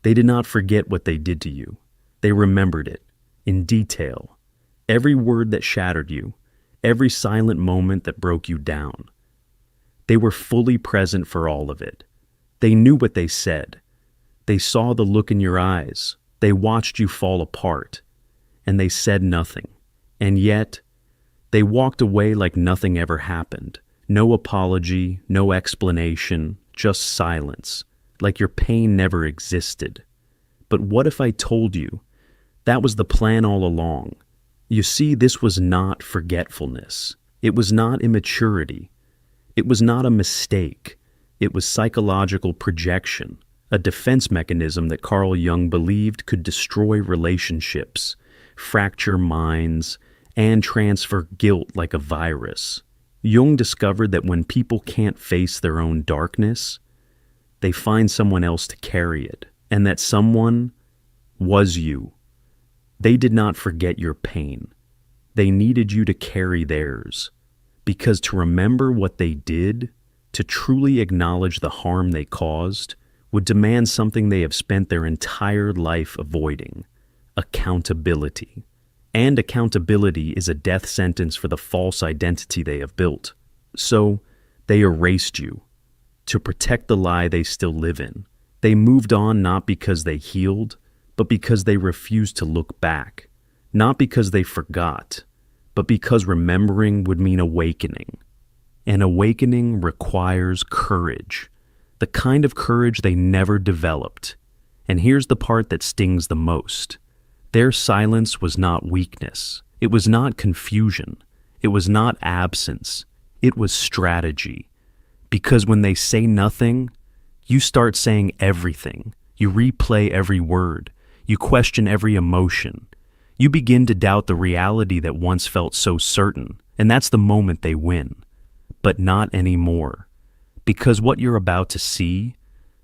They did not forget what they did to you. They remembered it, in detail. Every word that shattered you, every silent moment that broke you down. They were fully present for all of it. They knew what they said. They saw the look in your eyes. They watched you fall apart. And they said nothing. And yet, they walked away like nothing ever happened. No apology, no explanation, just silence, like your pain never existed. But what if I told you that was the plan all along? You see, this was not forgetfulness. It was not immaturity. It was not a mistake. It was psychological projection, a defense mechanism that Carl Jung believed could destroy relationships, fracture minds, and transfer guilt like a virus. Jung discovered that when people can't face their own darkness, they find someone else to carry it, and that someone was you. They did not forget your pain. They needed you to carry theirs, because to remember what they did, to truly acknowledge the harm they caused, would demand something they have spent their entire life avoiding: accountability. And accountability is a death sentence for the false identity they have built. So, they erased you, to protect the lie they still live in. They moved on not because they healed, but because they refused to look back. Not because they forgot, but because remembering would mean awakening. And awakening requires courage, the kind of courage they never developed. And here's the part that stings the most. Their silence was not weakness. It was not confusion. It was not absence. It was strategy. Because when they say nothing, you start saying everything. You replay every word. You question every emotion. You begin to doubt the reality that once felt so certain, and that's the moment they win. But not anymore. Because what you're about to see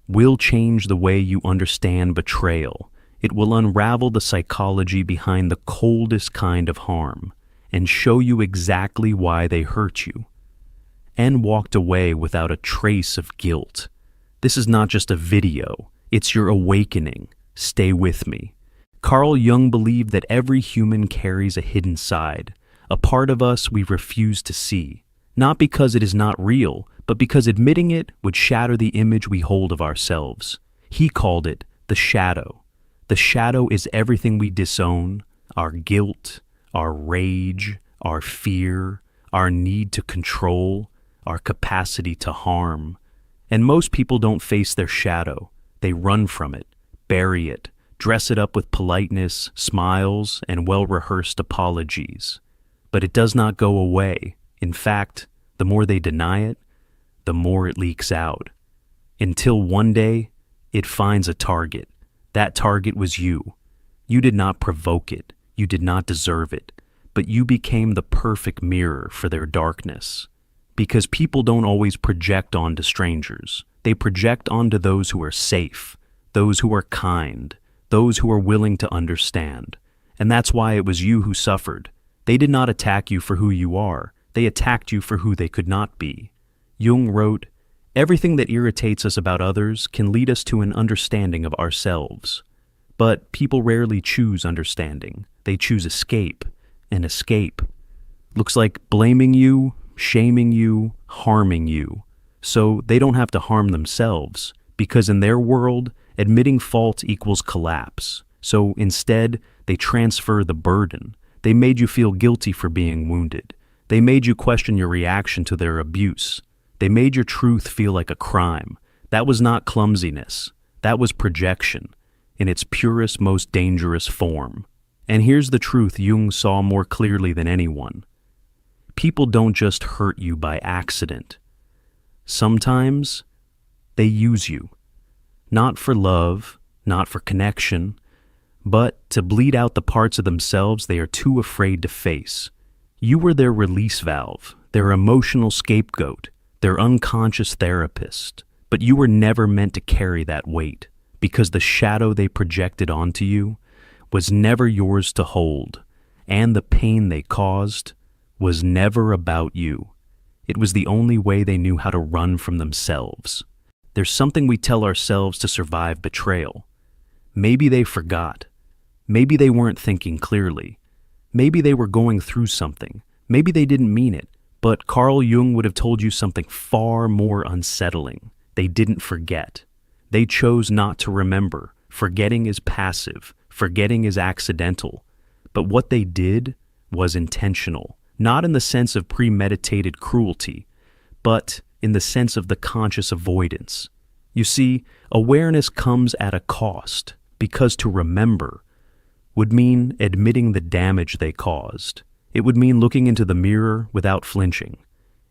will change the way you understand betrayal. It will unravel the psychology behind the coldest kind of harm and show you exactly why they hurt you and walked away without a trace of guilt. This is not just a video, it's your awakening. Stay with me. Carl Jung believed that every human carries a hidden side, a part of us we refuse to see, not because it is not real, but because admitting it would shatter the image we hold of ourselves. He called it the shadow. The shadow is everything we disown: our guilt, our rage, our fear, our need to control, our capacity to harm. And most people don't face their shadow. They run from it, bury it, dress it up with politeness, smiles, and well-rehearsed apologies. But it does not go away. In fact, the more they deny it, the more it leaks out. Until one day, it finds a target. That target was you. You did not provoke it. You did not deserve it. But you became the perfect mirror for their darkness. Because people don't always project onto strangers. They project onto those who are safe, those who are kind, those who are willing to understand. And that's why it was you who suffered. They did not attack you for who you are. They attacked you for who they could not be. Jung wrote, "Everything that irritates us about others can lead us to an understanding of ourselves. But people rarely choose understanding. They choose escape, and escape looks like blaming you, shaming you, harming you. So they don't have to harm themselves, because in their world, admitting fault equals collapse. So instead, they transfer the burden. They made you feel guilty for being wounded. They made you question your reaction to their abuse. They made your truth feel like a crime. That was not clumsiness. That was projection, in its purest, most dangerous form. And here's the truth Jung saw more clearly than anyone. People don't just hurt you by accident. Sometimes they use you. Not for love, not for connection, but to bleed out the parts of themselves they are too afraid to face. You were their release valve, their emotional scapegoat, their unconscious therapist, but you were never meant to carry that weight, because the shadow they projected onto you was never yours to hold, and the pain they caused was never about you. It was the only way they knew how to run from themselves. There's something we tell ourselves to survive betrayal. Maybe they forgot. Maybe they weren't thinking clearly. Maybe they were going through something. Maybe they didn't mean it. But Carl Jung would have told you something far more unsettling. They didn't forget. They chose not to remember. Forgetting is passive. Forgetting is accidental. But what they did was intentional, not in the sense of premeditated cruelty, but in the sense of the conscious avoidance. You see, awareness comes at a cost, because to remember would mean admitting the damage they caused. It would mean looking into the mirror without flinching.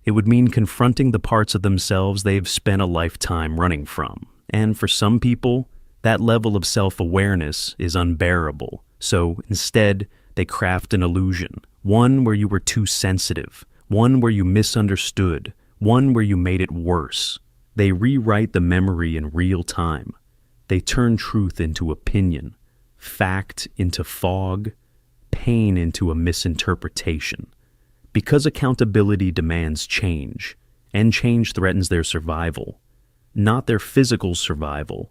It would mean confronting the parts of themselves they've spent a lifetime running from. And for some people, that level of self-awareness is unbearable. So instead, they craft an illusion, one where you were too sensitive, one where you misunderstood, one where you made it worse. They rewrite the memory in real time. They turn truth into opinion, fact into fog, pain into a misinterpretation. Because accountability demands change, and change threatens their survival. Not their physical survival,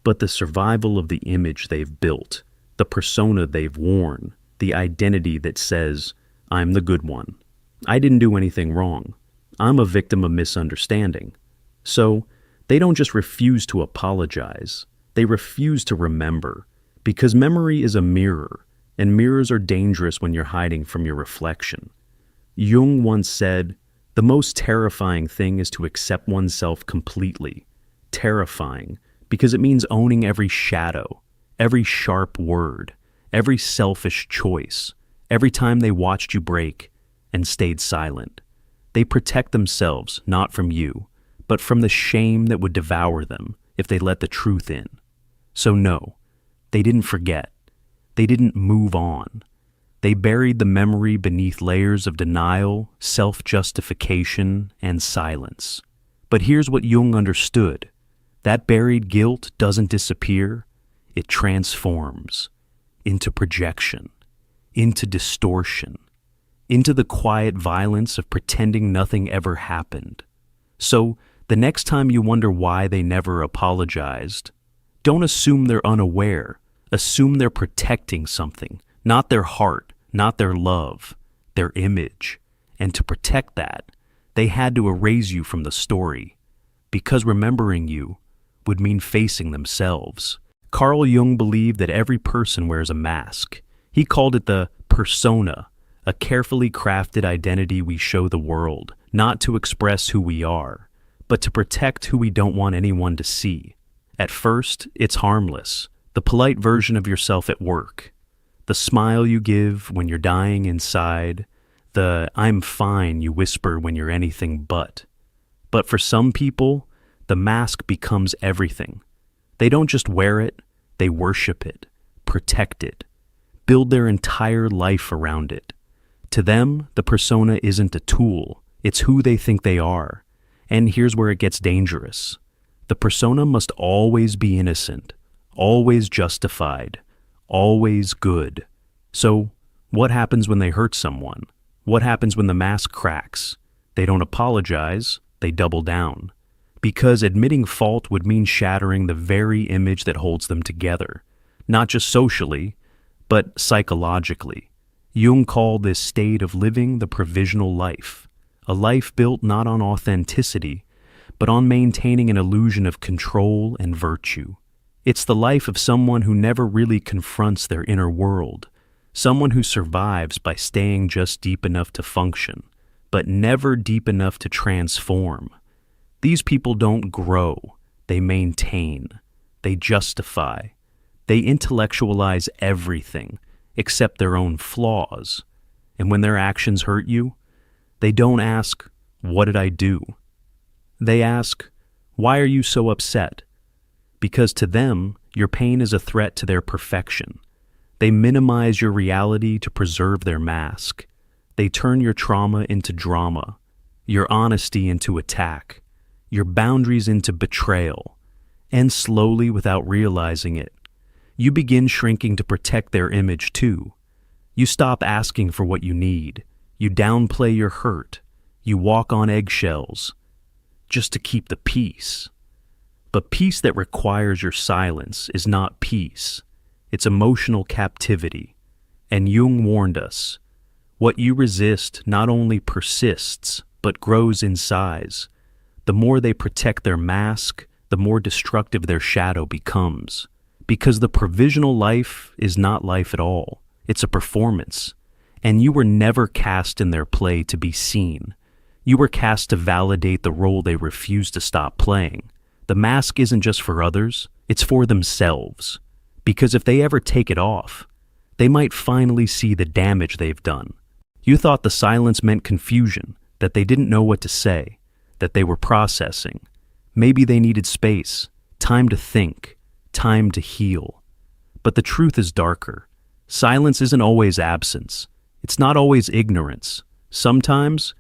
but the survival of the image they've built, the persona they've worn, the identity that says, I'm the good one. I didn't do anything wrong. I'm a victim of misunderstanding. So, they don't just refuse to apologize. They refuse to remember. Because memory is a mirror, and mirrors are dangerous when you're hiding from your reflection. Jung once said, the most terrifying thing is to accept oneself completely. Terrifying, because it means owning every shadow, every sharp word, every selfish choice, every time they watched you break and stayed silent. They protect themselves not from you, but from the shame that would devour them if they let the truth in. So no, they didn't forget. They didn't move on. They buried the memory beneath layers of denial, self-justification, and silence. But here's what Jung understood. That buried guilt doesn't disappear. It transforms into projection, into distortion, into the quiet violence of pretending nothing ever happened. So, the next time you wonder why they never apologized, don't assume they're unaware. Assume they're protecting something, not their heart, not their love, their image. And to protect that, they had to erase you from the story, because remembering you would mean facing themselves. Carl Jung believed that every person wears a mask. He called it the persona, a carefully crafted identity we show the world, not to express who we are, but to protect who we don't want anyone to see. At first, it's harmless, the polite version of yourself at work, the smile you give when you're dying inside, the I'm fine you whisper when you're anything but. But for some people, the mask becomes everything. They don't just wear it, they worship it, protect it, build their entire life around it. To them, the persona isn't a tool, it's who they think they are. And here's where it gets dangerous. The persona must always be innocent, always justified, always good. So, what happens when they hurt someone? What happens when the mask cracks? They don't apologize, they double down. Because admitting fault would mean shattering the very image that holds them together, not just socially, but psychologically. Jung called this state of living the provisional life, a life built not on authenticity, but on maintaining an illusion of control and virtue. It's the life of someone who never really confronts their inner world, someone who survives by staying just deep enough to function, but never deep enough to transform. These people don't grow, they maintain, they justify, they intellectualize everything except their own flaws. And when their actions hurt you, they don't ask, "What did I do?" They ask, "Why are you so upset?" Because to them, your pain is a threat to their perfection. They minimize your reality to preserve their mask. They turn your trauma into drama, your honesty into attack, your boundaries into betrayal. And slowly, without realizing it, you begin shrinking to protect their image too. You stop asking for what you need. You downplay your hurt. You walk on eggshells just to keep the peace. But peace that requires your silence is not peace. It's emotional captivity. And Jung warned us, what you resist not only persists, but grows in size. The more they protect their mask, the more destructive their shadow becomes. Because the provisional life is not life at all. It's a performance. And you were never cast in their play to be seen. You were cast to validate the role they refuse to stop playing. The mask isn't just for others, it's for themselves. Because if they ever take it off, they might finally see the damage they've done. You thought the silence meant confusion, that they didn't know what to say, that they were processing. Maybe they needed space, time to think, time to heal. But the truth is darker. Silence isn't always absence. It's not always ignorance. Sometimes,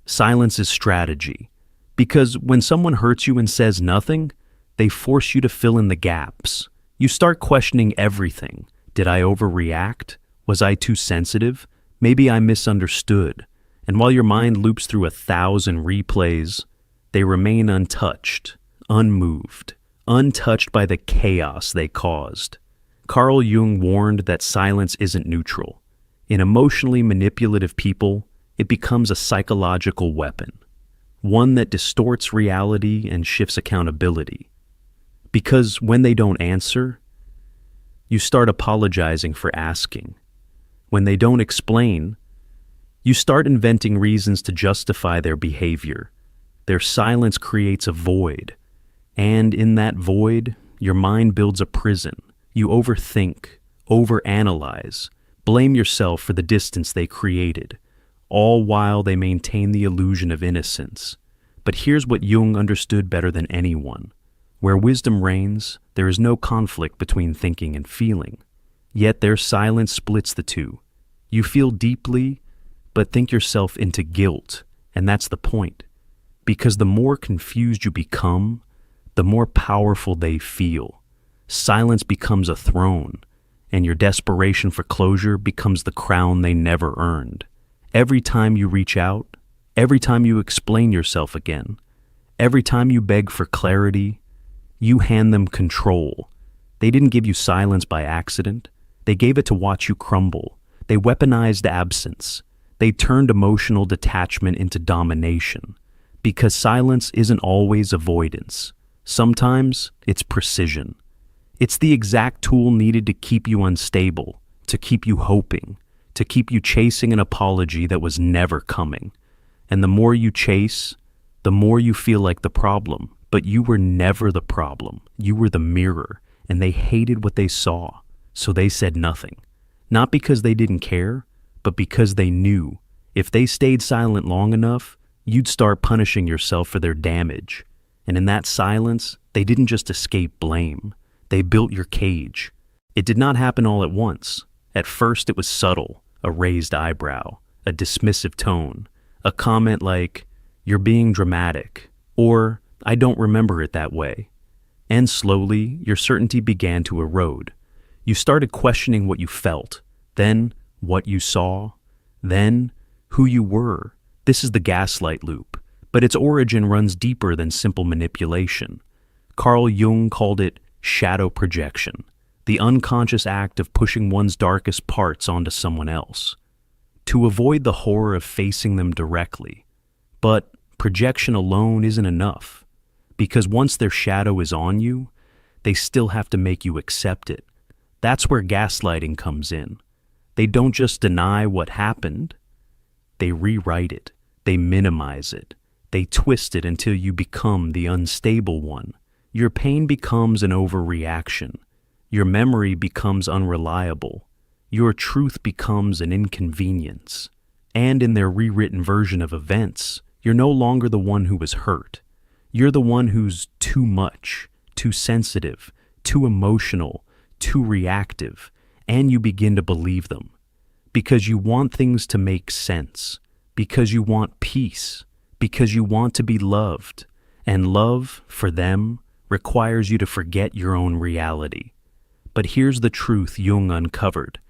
silence is strategy. Because when someone hurts you and says nothing, they force you to fill in the gaps. You start questioning everything. Did I overreact? Was I too sensitive? Maybe I misunderstood. And while your mind loops through 1,000 replays, they remain untouched, unmoved, untouched by the chaos they caused. Carl Jung warned that silence isn't neutral. In emotionally manipulative people, it becomes a psychological weapon, one that distorts reality and shifts accountability. Because when they don't answer, you start apologizing for asking. When they don't explain, you start inventing reasons to justify their behavior. Their silence creates a void, and in that void, your mind builds a prison. You overthink, overanalyze, blame yourself for the distance they created, all while they maintain the illusion of innocence. But here's what Jung understood better than anyone. Where wisdom reigns, there is no conflict between thinking and feeling. Yet their silence splits the two. You feel deeply, but think yourself into guilt, and that's the point. Because the more confused you become, the more powerful they feel. Silence becomes a throne, and your desperation for closure becomes the crown they never earned. Every time you reach out, every time you explain yourself again, every time you beg for clarity, you hand them control. They didn't give you silence by accident. They gave it to watch you crumble. They weaponized absence. They turned emotional detachment into domination. Because silence isn't always avoidance. Sometimes it's precision. It's the exact tool needed to keep you unstable, to keep you hoping, to keep you chasing an apology that was never coming. And the more you chase, the more you feel like the problem. But you were never the problem. You were the mirror, and they hated what they saw, so they said nothing. Not because they didn't care, but because they knew. If they stayed silent long enough, you'd start punishing yourself for their damage. And in that silence, they didn't just escape blame. They built your cage. It did not happen all at once. At first, it was subtle, a raised eyebrow, a dismissive tone, a comment like, "You're being dramatic," or "I don't remember it that way." And slowly, your certainty began to erode. You started questioning what you felt, then what you saw, then who you were. This is the gaslight loop, but its origin runs deeper than simple manipulation. Carl Jung called it shadow projection, the unconscious act of pushing one's darkest parts onto someone else, to avoid the horror of facing them directly. But projection alone isn't enough, because once their shadow is on you, they still have to make you accept it. That's where gaslighting comes in. They don't just deny what happened, they rewrite it, they minimize it, they twist it until you become the unstable one. Your pain becomes an overreaction. Your memory becomes unreliable. Your truth becomes an inconvenience. And in their rewritten version of events, you're no longer the one who was hurt. You're the one who's too much, too sensitive, too emotional, too reactive, and you begin to believe them. Because you want things to make sense. Because you want peace. Because you want to be loved. And love, for them, requires you to forget your own reality. But here's the truth Jung uncovered.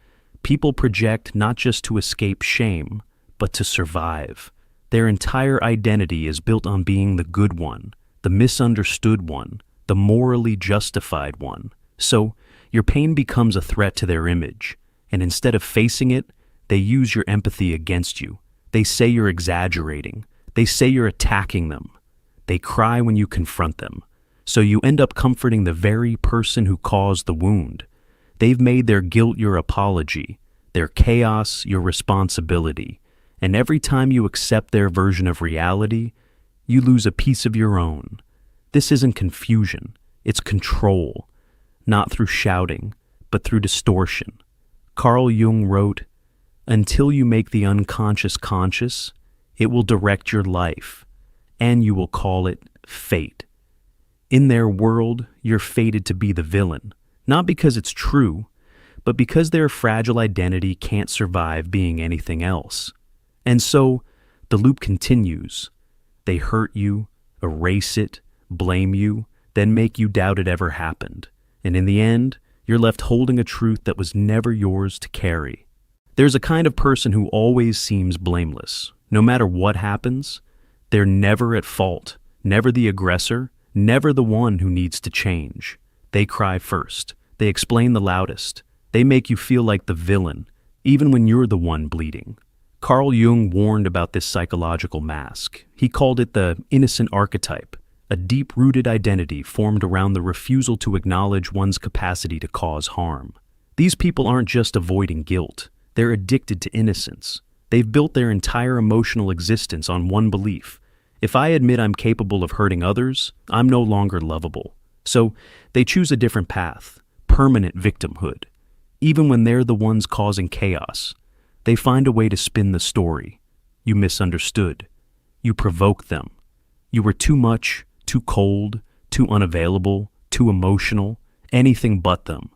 People project not just to escape shame, but to survive. Their entire identity is built on being the good one, the misunderstood one, the morally justified one. So your pain becomes a threat to their image, and instead of facing it, they use your empathy against you. They say you're exaggerating. They say you're attacking them. They cry when you confront them. So you end up comforting the very person who caused the wound. They've made their guilt your apology, their chaos your responsibility. And every time you accept their version of reality, you lose a piece of your own. This isn't confusion, it's control. Not through shouting, but through distortion. Carl Jung wrote, "Until you make the unconscious conscious, it will direct your life, and you will call it fate." In their world, you're fated to be the villain, not because it's true, but because their fragile identity can't survive being anything else. And so, the loop continues. They hurt you, erase it, blame you, then make you doubt it ever happened. And in the end, you're left holding a truth that was never yours to carry. There's a kind of person who always seems blameless. No matter what happens, they're never at fault, never the aggressor, never the one who needs to change. They cry first. They explain the loudest. They make you feel like the villain, even when you're the one bleeding. Carl Jung warned about this psychological mask. He called it the innocent archetype, a deep-rooted identity formed around the refusal to acknowledge one's capacity to cause harm. These people aren't just avoiding guilt. They're addicted to innocence. They've built their entire emotional existence on one belief. If I admit I'm capable of hurting others, I'm no longer lovable. So they choose a different path, permanent victimhood. Even when they're the ones causing chaos, they find a way to spin the story. You misunderstood. You provoked them. You were too much, too cold, too unavailable, too emotional, anything but them.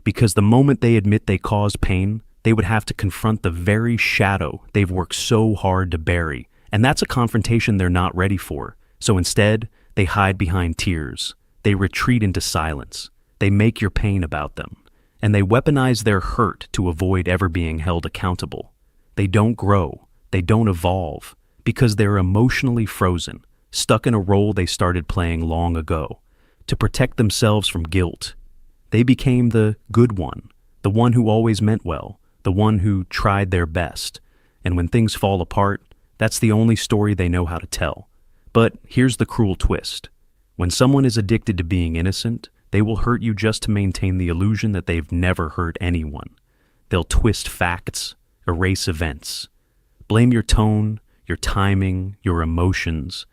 Because the moment they admit they caused pain, they would have to confront the very shadow they've worked so hard to bury. And that's a confrontation they're not ready for. So instead, they hide behind tears. They retreat into silence. They make your pain about them. And they weaponize their hurt to avoid ever being held accountable. They don't grow. They don't evolve. Because they're emotionally frozen, stuck in a role they started playing long ago. To protect themselves from guilt, they became the good one, the one who always meant well, the one who tried their best. And when things fall apart, that's the only story they know how to tell. But here's the cruel twist. When someone is addicted to being innocent, they will hurt you just to maintain the illusion that they've never hurt anyone. They'll twist facts, erase events, blame your tone, your timing, your emotions.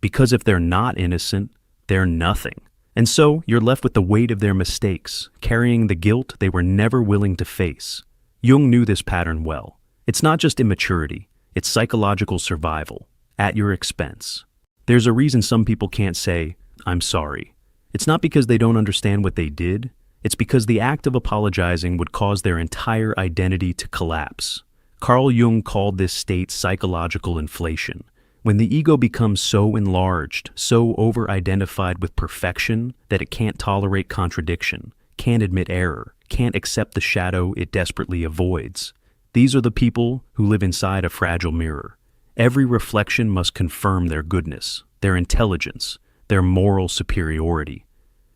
Because if they're not innocent, they're nothing. And so you're left with the weight of their mistakes, carrying the guilt they were never willing to face. Jung knew this pattern well. It's not just immaturity, it's psychological survival, at your expense. There's a reason some people can't say, "I'm sorry." It's not because they don't understand what they did, it's because the act of apologizing would cause their entire identity to collapse. Carl Jung called this state psychological inflation. When the ego becomes so enlarged, so over-identified with perfection that it can't tolerate contradiction, can't admit error, can't accept the shadow it desperately avoids. These are the people who live inside a fragile mirror. Every reflection must confirm their goodness, their intelligence, their moral superiority.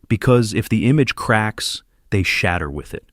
Because if the image cracks, they shatter with it.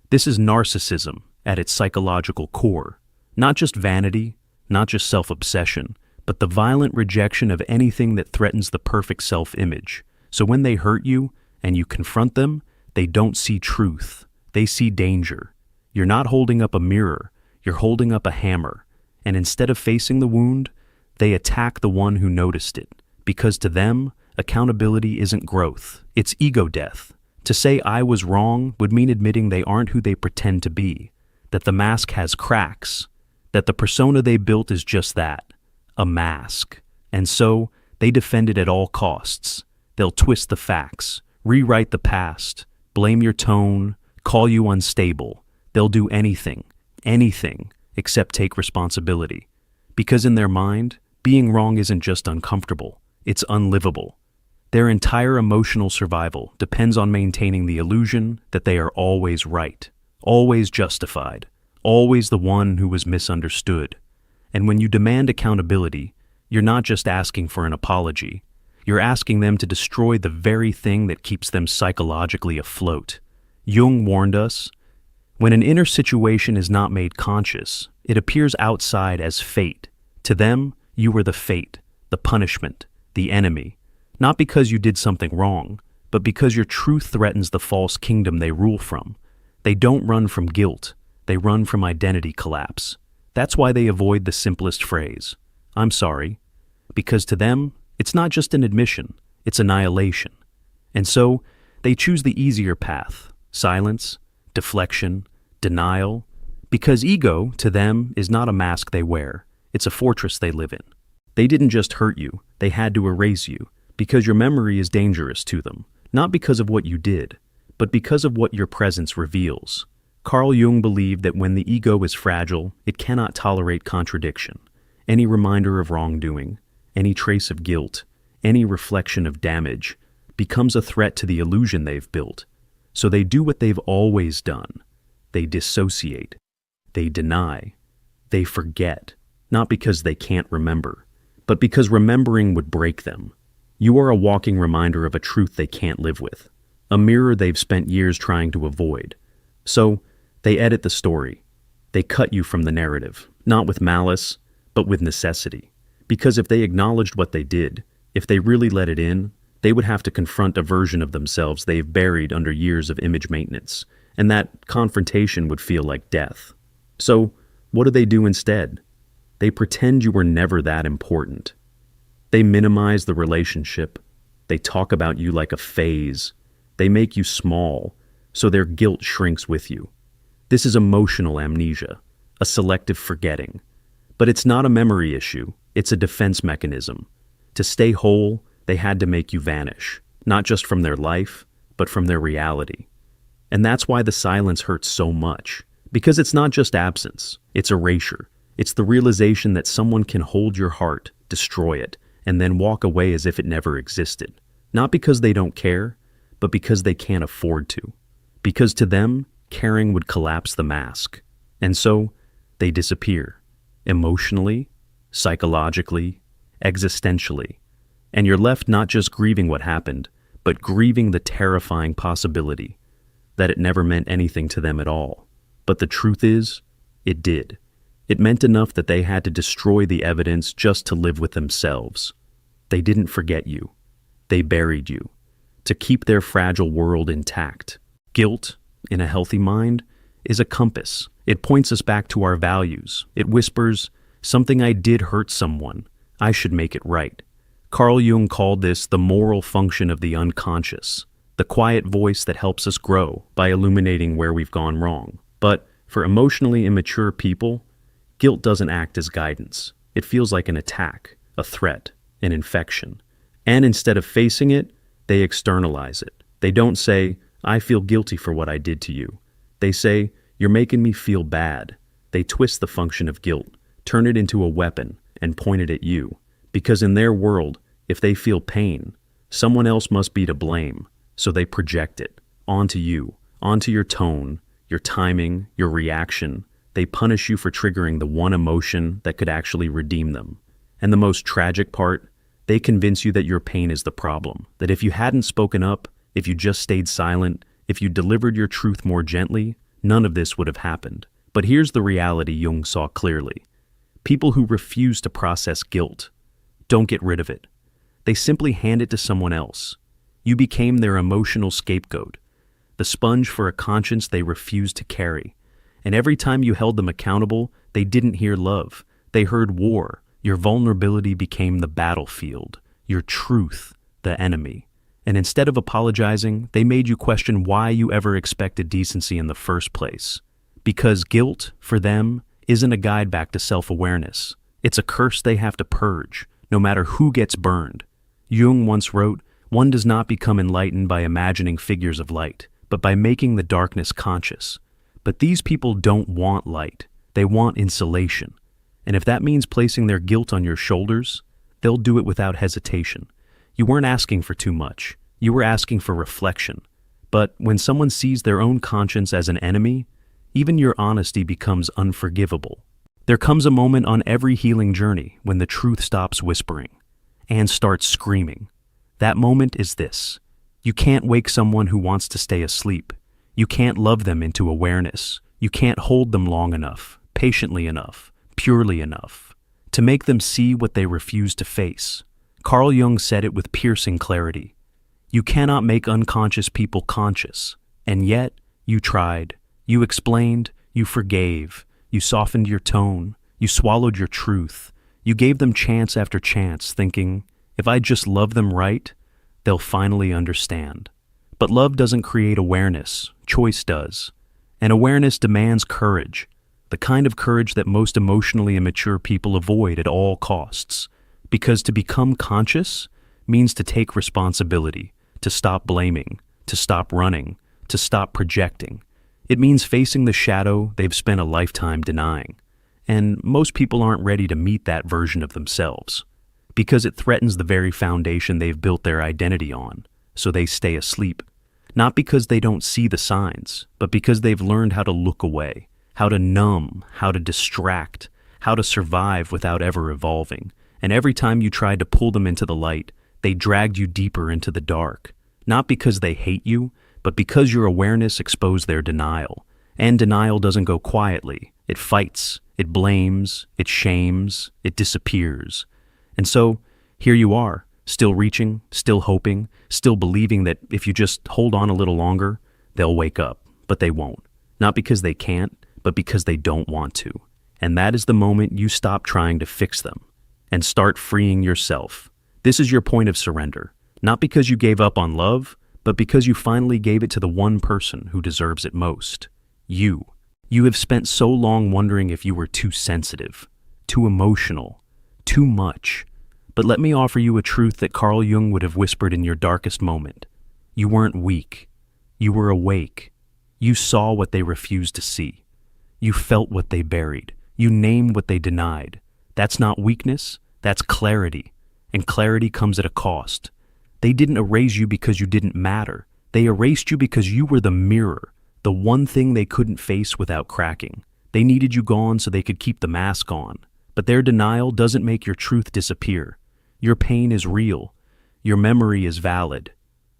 This is narcissism at its psychological core. Not just vanity, not just self-obsession, but the violent rejection of anything that threatens the perfect self-image. So when they hurt you and you confront them, they don't see truth. They see danger. You're not holding up a mirror, you're holding up a hammer. And instead of facing the wound, they attack the one who noticed it. Because to them, accountability isn't growth, it's ego death. To say I was wrong would mean admitting they aren't who they pretend to be, that the mask has cracks, that the persona they built is just that, a mask. And so, they defend it at all costs. They'll twist the facts, rewrite the past, blame your tone, call you unstable. They'll do anything, except take responsibility. Because in their mind, being wrong isn't just uncomfortable, it's unlivable. Their entire emotional survival depends on maintaining the illusion that they are always right, always justified, always the one who was misunderstood. And when you demand accountability, you're not just asking for an apology, You're asking them to destroy the very thing that keeps them psychologically afloat. Jung warned us, when an inner situation is not made conscious, it appears outside as fate. To them, you were the fate, the punishment, the enemy, not because you did something wrong, but because your truth threatens the false kingdom they rule from. They don't run from guilt, they run from identity collapse. That's why they avoid the simplest phrase, "I'm sorry," because to them, it's not just an admission, it's annihilation. And so, they choose the easier path, silence, deflection, denial, because ego, to them, is not a mask they wear, it's a fortress they live in. They didn't just hurt you, they had to erase you, because your memory is dangerous to them, not because of what you did, but because of what your presence reveals. Carl Jung believed that when the ego is fragile, it cannot tolerate contradiction. Any reminder of wrongdoing, any trace of guilt, any reflection of damage, becomes a threat to the illusion they've built. So they do what they've always done. They dissociate. They deny. They forget, not because they can't remember, but because remembering would break them. You are a walking reminder of a truth they can't live with, a mirror they've spent years trying to avoid. So, they edit the story. They cut you from the narrative, not with malice, but with necessity. Because if they acknowledged what they did, if they really let it in, they would have to confront a version of themselves they've buried under years of image maintenance, and that confrontation would feel like death. So, what do they do instead? They pretend you were never that important. They minimize the relationship. They talk about you like a phase. They make you small, so their guilt shrinks with you. This is emotional amnesia, a selective forgetting. But it's not a memory issue, it's a defense mechanism. To stay whole, they had to make you vanish, not just from their life, but from their reality. And that's why the silence hurts so much, because it's not just absence, it's erasure. It's the realization that someone can hold your heart, destroy it, and then walk away as if it never existed. Not because they don't care, but because they can't afford to. Because to them, caring would collapse the mask. And so, they disappear. Emotionally, psychologically, existentially. And you're left not just grieving what happened, but grieving the terrifying possibility that it never meant anything to them at all. But the truth is, it did. It meant enough that they had to destroy the evidence just to live with themselves. They didn't forget you. They buried you, to keep their fragile world intact. Guilt, in a healthy mind, is a compass. It points us back to our values. It whispers, "Something I did hurt someone. I should make it right." Carl Jung called this the moral function of the unconscious, the quiet voice that helps us grow by illuminating where we've gone wrong. But for emotionally immature people, guilt doesn't act as guidance. It feels like an attack, a threat, an infection. And instead of facing it, they externalize it. They don't say, "I feel guilty for what I did to you." They say, "You're making me feel bad." They twist the function of guilt, turn it into a weapon, and point it at you. Because in their world, if they feel pain, someone else must be to blame. So they project it onto you, onto your tone, your timing, your reaction. They punish you for triggering the one emotion that could actually redeem them. And the most tragic part, they convince you that your pain is the problem, that if you hadn't spoken up, if you just stayed silent, if you delivered your truth more gently, none of this would have happened. But here's the reality Jung saw clearly. People who refuse to process guilt don't get rid of it. They simply hand it to someone else. You became their emotional scapegoat, the sponge for a conscience they refused to carry. And every time you held them accountable, they didn't hear love. They heard war. Your vulnerability became the battlefield, your truth, the enemy. And instead of apologizing, they made you question why you ever expected decency in the first place. Because guilt, for them, isn't a guide back to self-awareness. It's a curse they have to purge, no matter who gets burned. Jung once wrote, "One does not become enlightened by imagining figures of light, but by making the darkness conscious." But these people don't want light. They want insulation. And if that means placing their guilt on your shoulders, they'll do it without hesitation. You weren't asking for too much. You were asking for reflection. But when someone sees their own conscience as an enemy, even your honesty becomes unforgivable. There comes a moment on every healing journey when the truth stops whispering and starts screaming. That moment is this. You can't wake someone who wants to stay asleep. You can't love them into awareness. You can't hold them long enough, patiently enough, purely enough, to make them see what they refuse to face. Carl Jung said it with piercing clarity. You cannot make unconscious people conscious, and yet you tried. You explained, you forgave, you softened your tone, you swallowed your truth. You gave them chance after chance, thinking, if I just love them right, they'll finally understand. But love doesn't create awareness, choice does. And awareness demands courage, the kind of courage that most emotionally immature people avoid at all costs. Because to become conscious means to take responsibility, to stop blaming, to stop running, to stop projecting. It means facing the shadow they've spent a lifetime denying. And most people aren't ready to meet that version of themselves, because it threatens the very foundation they've built their identity on, so they stay asleep. Not because they don't see the signs, but because they've learned how to look away, how to numb, how to distract, how to survive without ever evolving. And every time you tried to pull them into the light, they dragged you deeper into the dark. Not because they hate you, but because your awareness exposed their denial. And denial doesn't go quietly. It fights, it blames, it shames, it disappears. And so, here you are, still reaching, still hoping, still believing that if you just hold on a little longer, they'll wake up. But they won't. Not because they can't, but because they don't want to. And that is the moment you stop trying to fix them and start freeing yourself. This is your point of surrender. Not because you gave up on love, but because you finally gave it to the one person who deserves it most. You. You have spent so long wondering if you were too sensitive, too emotional, too much. But let me offer you a truth that Carl Jung would have whispered in your darkest moment. You weren't weak. You were awake. You saw what they refused to see. You felt what they buried. You named what they denied. That's not weakness, that's clarity. And clarity comes at a cost. They didn't erase you because you didn't matter. They erased you because you were the mirror, the one thing they couldn't face without cracking. They needed you gone so they could keep the mask on. But their denial doesn't make your truth disappear. Your pain is real. Your memory is valid.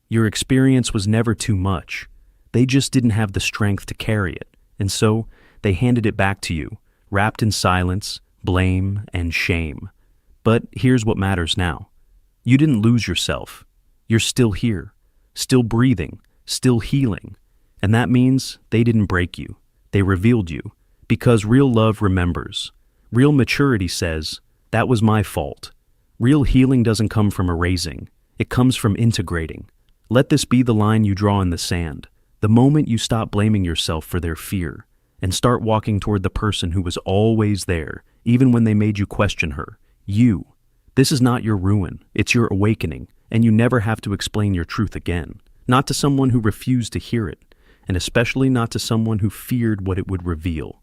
Your experience was never too much. They just didn't have the strength to carry it. And so, they handed it back to you, wrapped in silence, blame, and shame. But here's what matters now. You didn't lose yourself. You're still here, still breathing, still healing. And that means they didn't break you. They revealed you. Because real love remembers. Real maturity says, that was my fault. Real healing doesn't come from erasing. It comes from integrating. Let this be the line you draw in the sand. The moment you stop blaming yourself for their fear and start walking toward the person who was always there, even when they made you question her. You. This is not your ruin. It's your awakening. And you never have to explain your truth again. Not to someone who refused to hear it. And especially not to someone who feared what it would reveal.